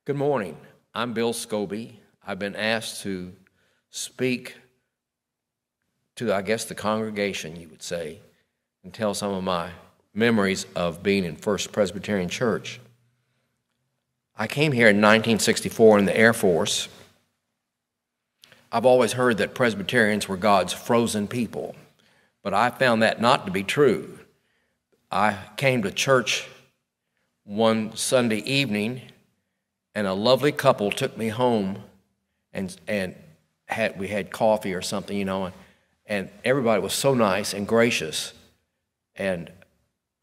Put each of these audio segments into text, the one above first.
Good morning. I'm Bill Scobee. I've been asked to speak to, I guess, the congregation, you would say, and tell some of my memories of being in First Presbyterian Church. I came here in 1964 in the Air Force. I've always heard that Presbyterians were God's frozen people, but I found that not to be true. I came to church one Sunday evening, and a lovely couple took me home, and we had coffee or something, and everybody was so nice and gracious, and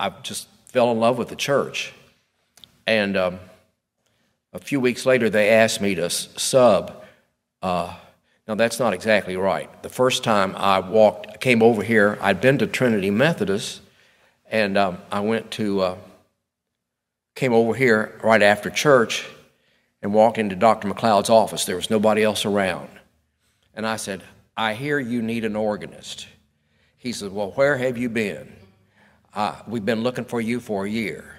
I just fell in love with the church. And a few weeks later, they asked me to sub. Now, that's not exactly right. The first time I came over here, I'd been to Trinity Methodist, and I came over here right after church and walked into Dr. McLeod's office. There was nobody else around. And I said, "I hear you need an organist." He said, "Well, where have you been? We've been looking for you for a year."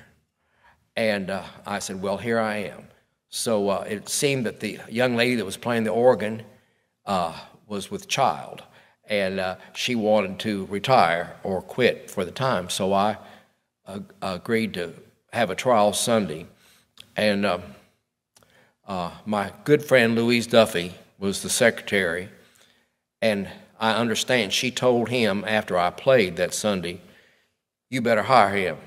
And I said, "Well, here I am." So it seemed that the young lady that was playing the organ was with child, and she wanted to retire or quit for the time. So I agreed to have a trial Sunday. And my good friend Louise Duffy was the secretary, and I understand she told him after I played that Sunday, "You better hire him."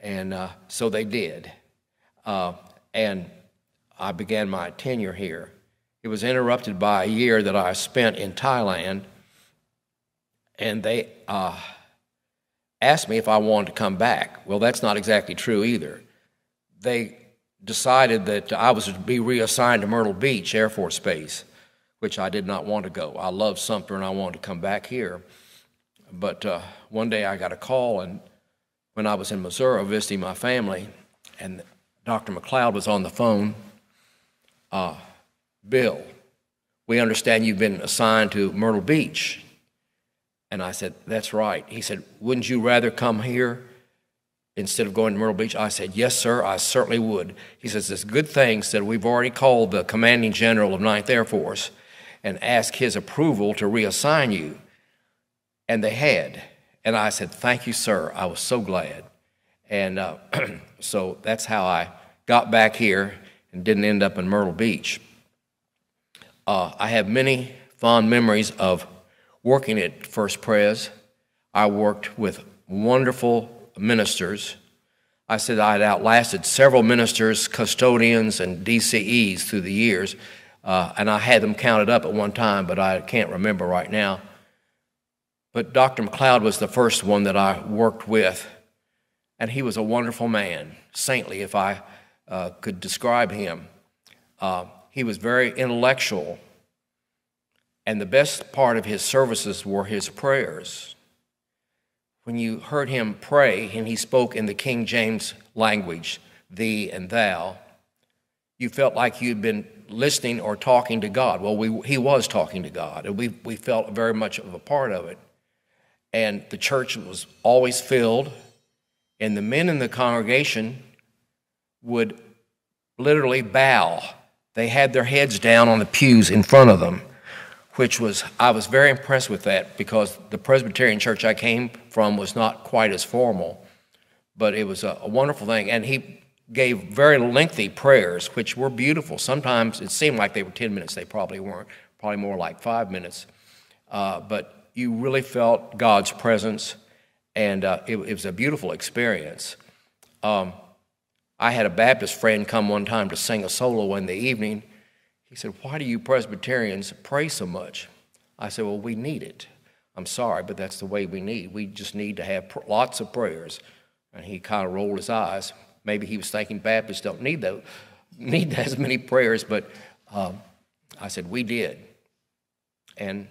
And so they did. And I began my tenure here. It was interrupted by a year that I spent in Thailand, and they asked me if I wanted to come back. Well, that's not exactly true either. They decided that I was to be reassigned to Myrtle Beach Air Force Base, which I did not want to go. I loved Sumter, and I wanted to come back here. But one day I got a call, and when I was in Missouri visiting my family, and Dr. McLeod was on the phone. "Bill, we understand you've been assigned to Myrtle Beach." And I said, "That's right." He said, "Wouldn't you rather come here instead of going to Myrtle Beach?" I said, "Yes, sir, I certainly would." He says, "It's a good thing," said, "we've already called the commanding general of 9th Air Force and asked his approval to reassign you." And they had. And I said, "Thank you, sir." I was so glad. And so that's how I got back here and didn't end up in Myrtle Beach. I have many fond memories of working at First Pres. I worked with wonderful ministers. I said I had outlasted several ministers, custodians, and DCEs through the years, and I had them counted up at one time, but I can't remember right now. But Dr. McLeod was the first one that I worked with, and he was a wonderful man, saintly if I could describe him. He was very intellectual, and the best part of his services were his prayers. When you heard him pray, and he spoke in the King James language, thee and thou, you felt like you'd been listening or talking to God. Well, he was talking to God, and we felt very much of a part of it. And the church was always filled, and the men in the congregation would literally bow. They had their heads down on the pews in front of them, I was very impressed with that, because the Presbyterian church I came from was not quite as formal, but it was a wonderful thing. And he gave very lengthy prayers, which were beautiful. Sometimes it seemed like they were 10 minutes. They probably weren't, probably more like 5 minutes. But you really felt God's presence, and it was a beautiful experience. I had a Baptist friend come one time to sing a solo in the evening. He said, "Why do you Presbyterians pray so much?" I said, "Well, we need it. I'm sorry, but that's the way we need. We just need to have lots of prayers." And he kind of rolled his eyes. Maybe he was thinking Baptists don't need as many prayers, but I said, "We did." And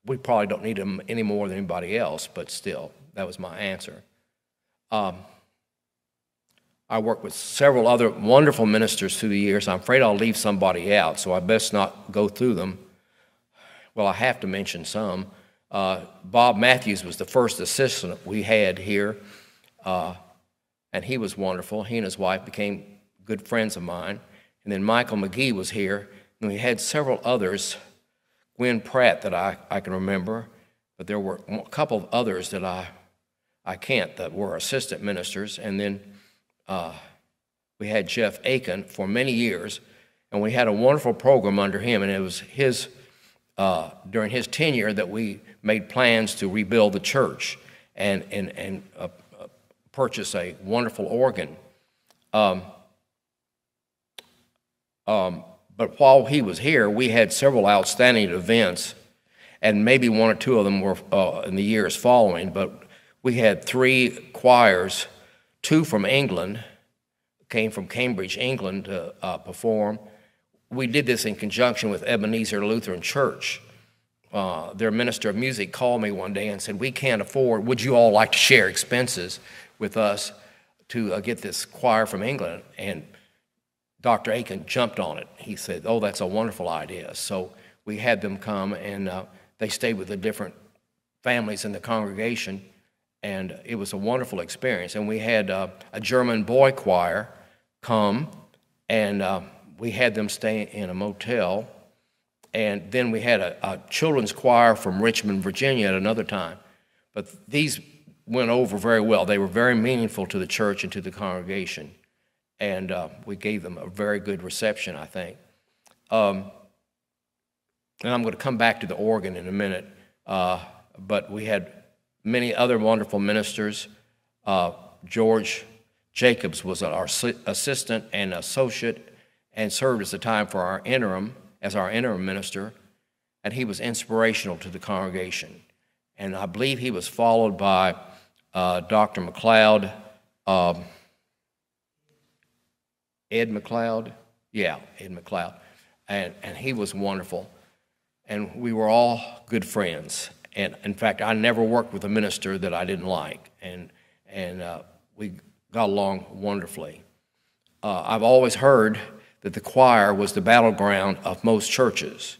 we probably don't need them any more than anybody else, but still, that was my answer. I worked with several other wonderful ministers through the years. I'm afraid I'll leave somebody out, so I best not go through them. Well, I have to mention some. Bob Matthews was the first assistant we had here, and he was wonderful. He and his wife became good friends of mine. And then Michael McGee was here, and we had several others, Gwen Pratt that I can remember, but there were a couple of others that I can't, that were assistant ministers. And then we had Jeff Aiken for many years, and we had a wonderful program under him, and it was during his tenure that we made plans to rebuild the church and purchase a wonderful organ. But while he was here, we had several outstanding events, and maybe one or two of them were in the years following, but we had 3 choirs, 2 from England, came from Cambridge, England, to perform. We did this in conjunction with Ebenezer Lutheran Church. Their minister of music called me one day and said, "We can't afford, would you all like to share expenses with us to get this choir from England?" And Dr. Aiken jumped on it. He said, "Oh, that's a wonderful idea." So we had them come, and they stayed with the different families in the congregation, and it was a wonderful experience. And we had a German boy choir come, and we had them stay in a motel. And then we had a children's choir from Richmond, Virginia at another time. But these went over very well. They were very meaningful to the church and to the congregation. And we gave them a very good reception, I think. And I'm going to come back to the organ in a minute. But we had many other wonderful ministers. George Jacobs was our assistant and associate and served as the time for our interim minister. And he was inspirational to the congregation. And I believe he was followed by Dr. McLeod, Ed McLeod. Yeah, Ed McLeod. And he was wonderful. And we were all good friends. And in fact, I never worked with a minister that I didn't like. And we got along wonderfully. I've always heard that the choir was the battleground of most churches.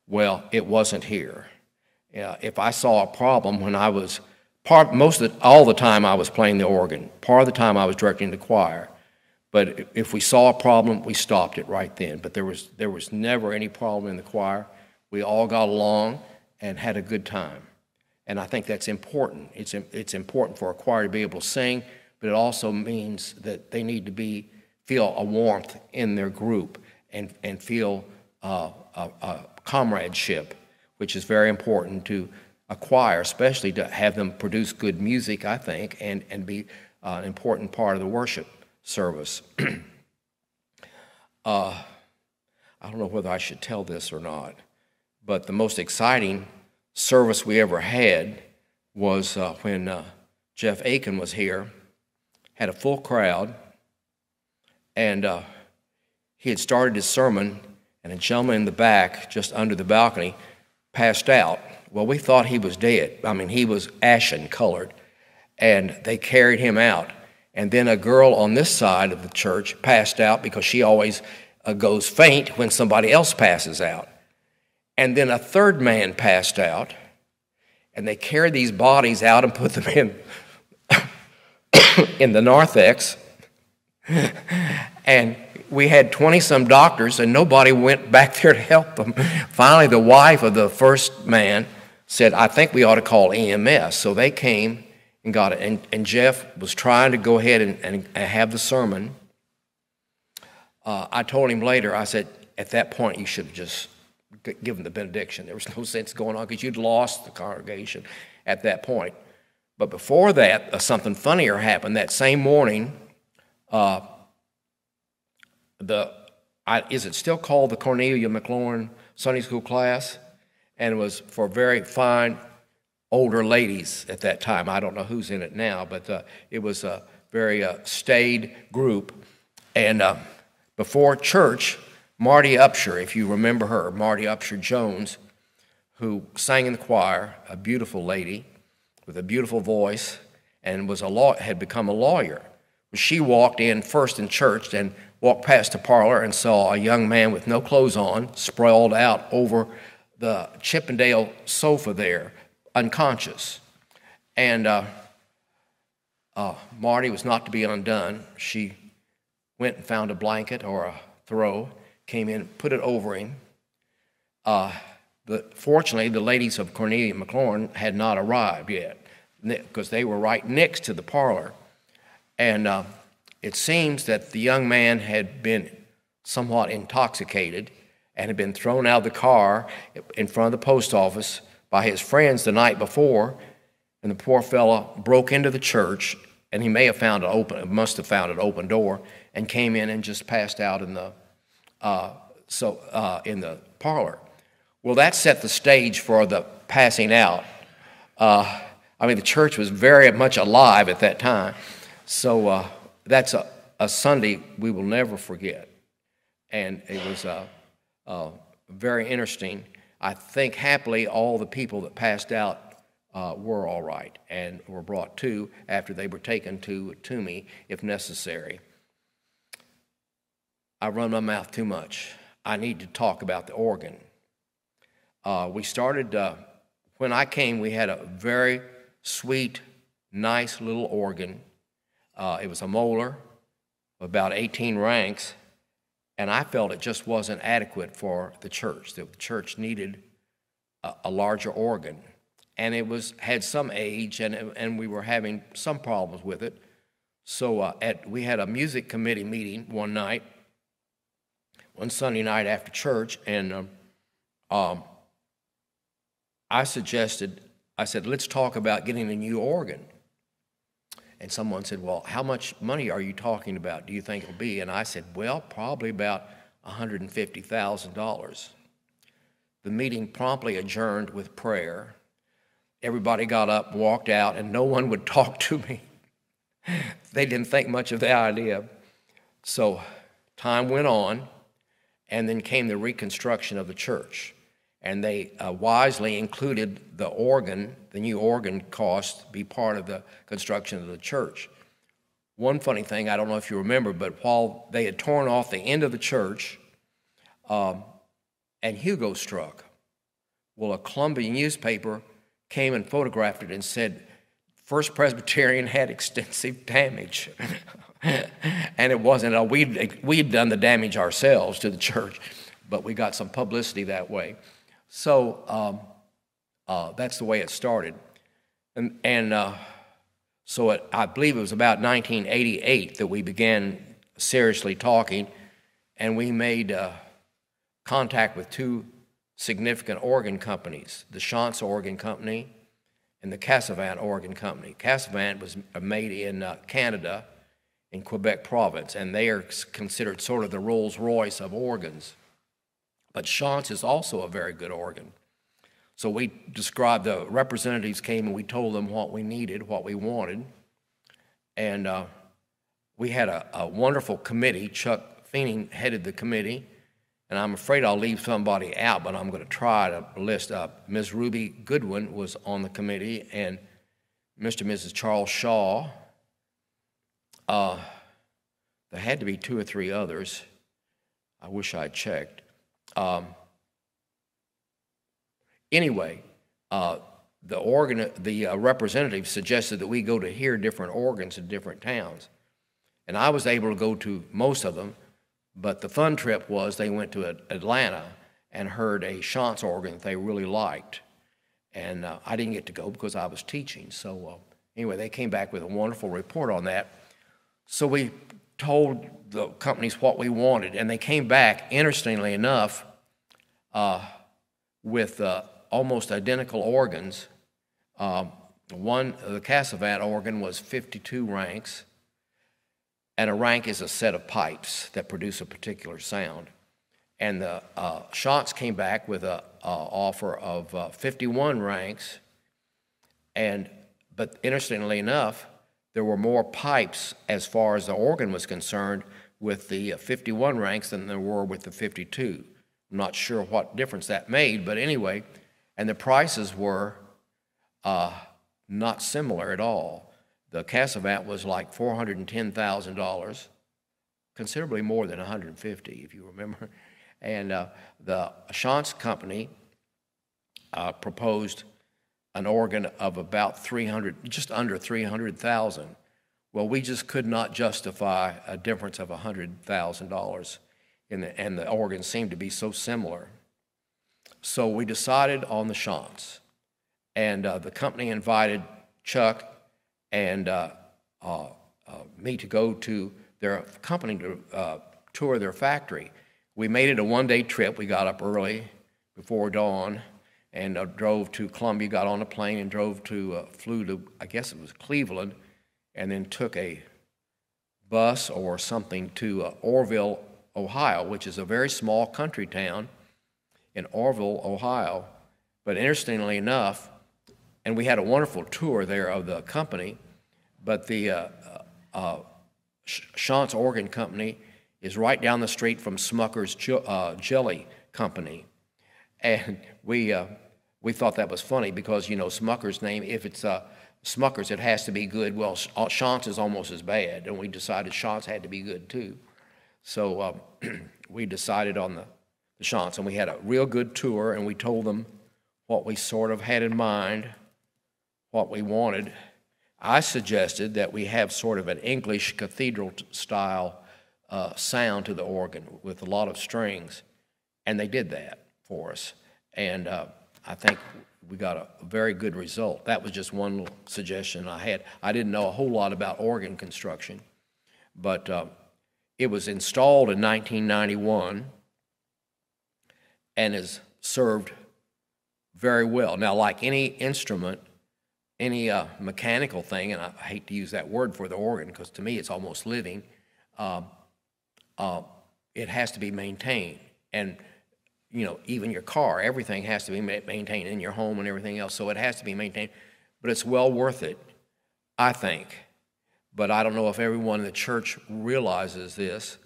Well, it wasn't here. If I saw a problem when I was, all the time I was playing the organ, part of the time I was directing the choir. But if we saw a problem, we stopped it right then. But there was never any problem in the choir. We all got along and had a good time. And I think that's important. It's important for a choir to be able to sing, but it also means that they need to feel a warmth in their group and feel a comradeship, which is very important to a choir, especially to have them produce good music, I think, and be an important part of the worship service. I don't know whether I should tell this or not, but the most exciting service we ever had was when Jeff Aiken was here, had a full crowd, and he had started his sermon, and a gentleman in the back, just under the balcony, passed out. Well, we thought he was dead. I mean, he was ashen colored, and they carried him out. And then a girl on this side of the church passed out because she always goes faint when somebody else passes out. And then a third man passed out, and they carried these bodies out and put them in the narthex. And we had 20-some doctors, and nobody went back there to help them. Finally, the wife of the first man said, "I think we ought to call EMS." So they came and got it. And Jeff was trying to go ahead and have the sermon. I told him later, I said, at that point, you should have just given the benediction. There was no sense going on because you'd lost the congregation at that point. But before that, something funnier happened. That same morning, is it still called the Cornelia McLaurin Sunday School class? And it was for very fine older ladies at that time. I don't know who's in it now, but it was a very staid group. And before church, Marty Upshur, if you remember her, Marty Upshur Jones, who sang in the choir, a beautiful lady with a beautiful voice, and had become a lawyer. She walked in first in church and walked past the parlor and saw a young man with no clothes on sprawled out over the Chippendale sofa there, unconscious. And Marty was not to be undone. She went and found a blanket or a throw, came in, put it over him. Fortunately, the ladies of Cornelia McLaurin had not arrived yet because they were right next to the parlor. And it seems that the young man had been somewhat intoxicated and had been thrown out of the car in front of the post office by his friends the night before, and the poor fellow broke into the church, and he must have found an open door, and came in and just passed out in the parlor. Well, that set the stage for the passing out. The church was very much alive at that time, so that's a Sunday we will never forget, and it was very interesting. I think happily all the people that passed out were all right and were brought to after they were taken to me if necessary. I run my mouth too much. I need to talk about the organ. We started, when I came, we had a very sweet, nice little organ. It was a Moeller, about 18 ranks, and I felt it just wasn't adequate for the church. The church needed a larger organ, and it had some age, and we were having some problems with it. So we had a music committee meeting one Sunday night after church, and I said, let's talk about getting a new organ. And someone said, well, how much money are you talking about, do you think it'll be? And I said, well, probably about $150,000. The meeting promptly adjourned with prayer. Everybody got up, walked out, and no one would talk to me. They didn't think much of the idea. So time went on, and then came the reconstruction of the church. And they wisely included the new organ cost, be part of the construction of the church. One funny thing, I don't know if you remember, but while they had torn off the end of the church, and Hugo struck, well, a Columbia newspaper came and photographed it and said, First Presbyterian had extensive damage. And it wasn't, we'd done the damage ourselves to the church, but we got some publicity that way. So that's the way it started. So I believe it was about 1988 that we began seriously talking, and we made contact with two significant organ companies, the Chance Organ Company and the Cassavant Organ Company. Cassavant was made in Canada, in Quebec province, and they are considered sort of the Rolls-Royce of organs. But Chance is also a very good organ. So we described, the representatives came and we told them what we needed, what we wanted. And we had a wonderful committee. Chuck Feening headed the committee. And I'm afraid I'll leave somebody out, but I'm going to try to list up. Ms. Ruby Goodwin was on the committee, and Mr. and Mrs. Charles Shaw. There had to be two or three others. I wish I'd checked. Anyway, the representative suggested that we go to hear different organs in different towns. And I was able to go to most of them, but the fun trip was they went to Atlanta and heard a Chance organ that they really liked. And I didn't get to go because I was teaching. So anyway, they came back with a wonderful report on that. So we told the companies what we wanted, and they came back, interestingly enough, with almost identical organs. The Cassavant organ was 52 ranks, and a rank is a set of pipes that produce a particular sound. And the Chance came back with an offer of 51 ranks, but interestingly enough, there were more pipes as far as the organ was concerned with the 51 ranks than there were with the 52. I'm not sure what difference that made, but anyway, and the prices were not similar at all. The Cassavant was like $410,000, considerably more than $150,000, if you remember. And the Chance Company proposed an organ of about just under $300,000. Well, we just could not justify a difference of $100,000, and the organs seemed to be so similar. So we decided on the Chants, and the company invited Chuck and me to go to their company to tour their factory. We made it a one-day trip. We got up early before dawn and drove to Columbia, got on a plane and flew to, I guess it was Cleveland, and then took a bus or something to Orville, Ohio, which is a very small country town in Orville, Ohio. But interestingly enough, and we had a wonderful tour there of the company, but the Chants Organ Company is right down the street from Smucker's Jelly Company. And we thought that was funny because, you know, Smucker's name, if it's Smucker's, it has to be good. Well, Chants is almost as bad, and we decided Chants had to be good too. So we decided on the Chants, and we had a real good tour, and we told them what we sort of had in mind, what we wanted. I suggested that we have sort of an English cathedral-style sound to the organ with a lot of strings, and they did that for us. And I think we got a very good result. That was just one little suggestion I had. I didn't know a whole lot about organ construction, but it was installed in 1991 and is served very well. Now, like any instrument, any mechanical thing, and I hate to use that word for the organ because to me it's almost living, it has to be maintained. And, you know, even your car, everything has to be maintained in your home and everything else, so it has to be maintained. But it's well worth it, I think. But I don't know if everyone in the church realizes this.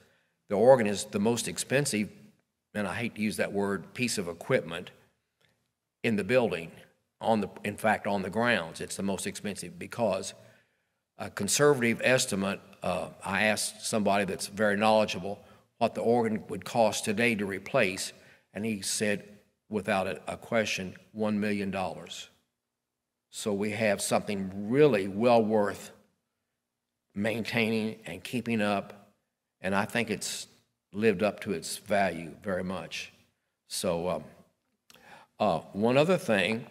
The organ is the most expensive, and I hate to use that word, piece of equipment in the building. In fact, on the grounds, it's the most expensive because a conservative estimate, I asked somebody that's very knowledgeable what the organ would cost today to replace, and he said, without a question, $1 million. So we have something really well worth maintaining and keeping up, and I think it's lived up to its value very much. So one other thing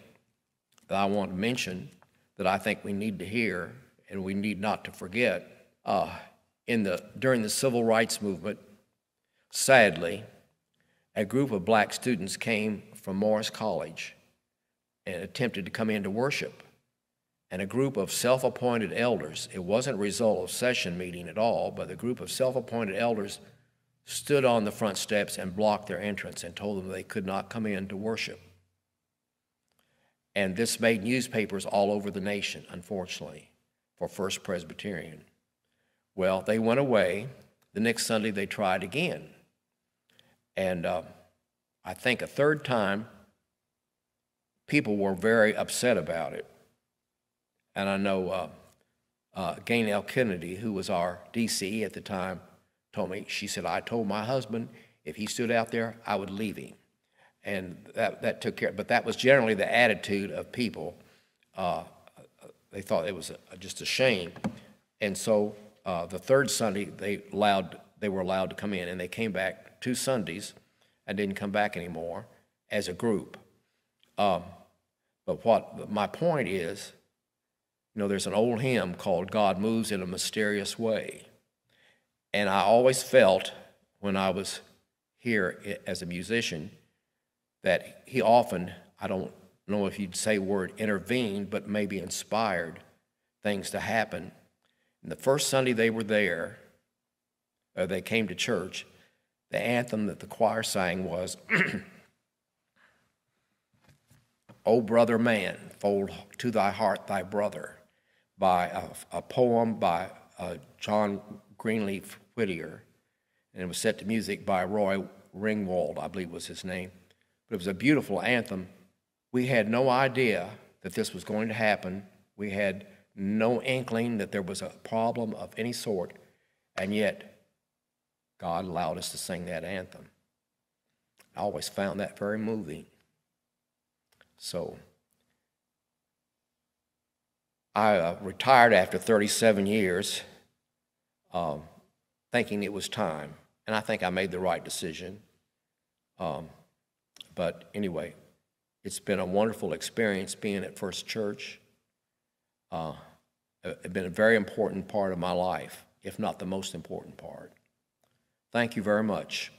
that I want to mention that I think we need to hear and we need not to forget, during the civil rights movement, sadly, a group of black students came from Morris College and attempted to come in to worship. And a group of self-appointed elders, it wasn't a result of session meeting at all, but a group of self-appointed elders stood on the front steps and blocked their entrance and told them they could not come in to worship. And this made newspapers all over the nation, unfortunately, for First Presbyterian. Well, they went away. The next Sunday they tried again. And I think a third time, people were very upset about it. And I know Gaynell Kennedy, who was our DC at the time, told me, she said, I told my husband if he stood out there, I would leave him. And that took care, but that was generally the attitude of people. They thought it was just a shame. And so the third Sunday, they were allowed to come in, and they came back 2 Sundays and didn't come back anymore as a group. But my point is, you know, there's an old hymn called God Moves in a Mysterious Way. And I always felt when I was here as a musician that he often, I don't know if you'd say the word intervened, but maybe inspired things to happen. And the first Sunday they were there, or they came to church, the anthem that the choir sang was, O brother man, fold to thy heart thy brother, by a poem by John Greenleaf Whittier, and it was set to music by Roy Ringwald, I believe was his name. But it was a beautiful anthem. We had no idea that this was going to happen. We had no inkling that there was a problem of any sort, and yet God allowed us to sing that anthem. I always found that very moving. So I retired after 37 years, thinking it was time, and I think I made the right decision. But anyway, it's been a wonderful experience being at First Church. It's been a very important part of my life, if not the most important part. Thank you very much.